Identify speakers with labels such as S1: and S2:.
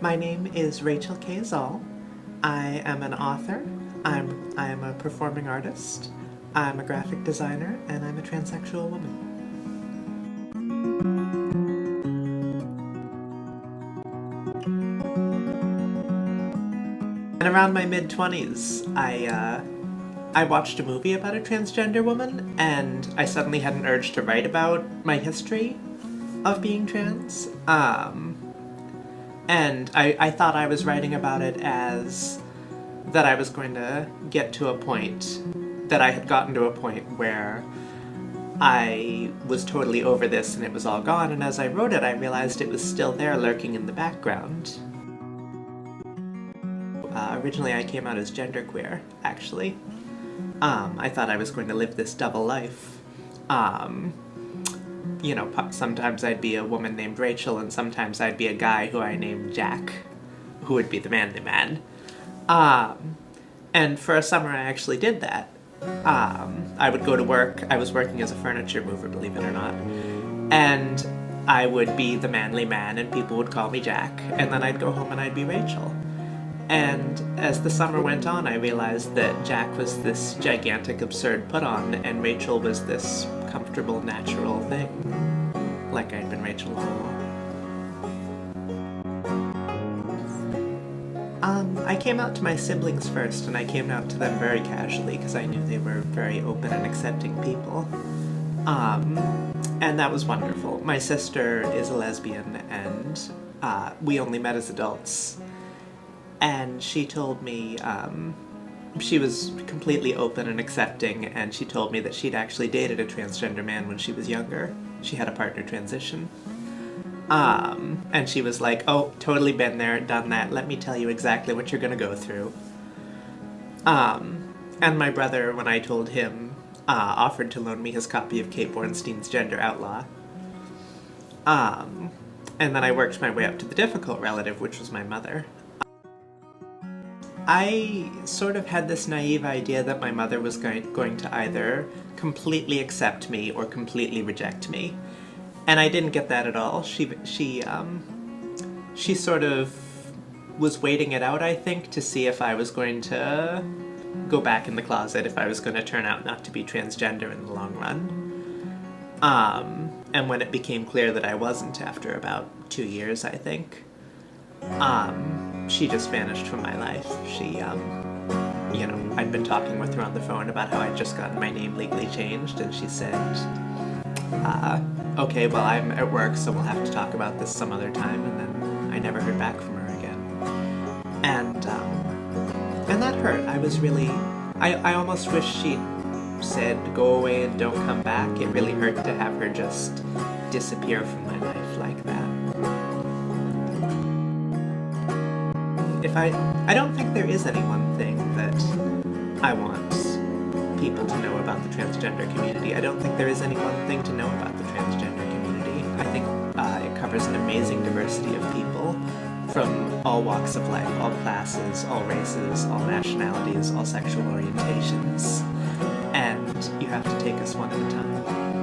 S1: My name is Rachel K. Zoll. I am an author, I am a performing artist, I'm a graphic designer, and I'm a transsexual woman. And around my mid-20s, I watched a movie about a transgender woman, and I suddenly had an urge to write about my history of being trans. And I thought I was writing about it as that I was going to get to a point, that I had gotten to a point where I was totally over this and it was all gone, and as I wrote it, I realized it was still there lurking in the background. Originally, I came out as genderqueer, actually. I thought I was going to live this double life. Sometimes I'd be a woman named Rachel, and sometimes I'd be a guy who I named Jack, who would be the manly man. And for a summer, I actually did that. I would go to work. I was working as a furniture mover, believe it or not. And I would be the manly man, and people would call me Jack. And then I'd go home and I'd be Rachel. And as the summer went on, I realized that Jack was this gigantic, absurd put-on, and Rachel was this comfortable, natural thing. Like I'd been Rachel all along. I came out to my siblings first, and I came out to them very casually because I knew they were very open and accepting people. And that was wonderful. My sister is a lesbian, and we only met as adults. And she told me, she was completely open and accepting, and she told me that she'd actually dated a transgender man when she was younger. She had a partner transition. And she was like, oh, totally been there, done that, let me tell you exactly what you're gonna go through. And my brother, when I told him, offered to loan me his copy of Kate Bornstein's Gender Outlaw. And then I worked my way up to the difficult relative, which was my mother. I sort of had this naive idea that my mother was going to either completely accept me or completely reject me. And I didn't get that at all. She sort of was waiting it out, I think, to see if I was going to go back in the closet, if I was going to turn out not to be transgender in the long run. And when it became clear that I wasn't after about 2 years, I think, she just vanished from my life. I'd been talking with her on the phone about how I'd just gotten my name legally changed, and she said, okay, well, I'm at work, so we'll have to talk about this some other time, and then I never heard back from her again. And that hurt. I was really, I almost wish she'd said, go away and don't come back. It really hurt to have her just disappear from my life like that. I don't think there is any one thing that I want people to know about the transgender community. I don't think there is any one thing to know about the transgender community. I think it covers an amazing diversity of people from all walks of life, all classes, all races, all nationalities, all sexual orientations. And you have to take us one at a time.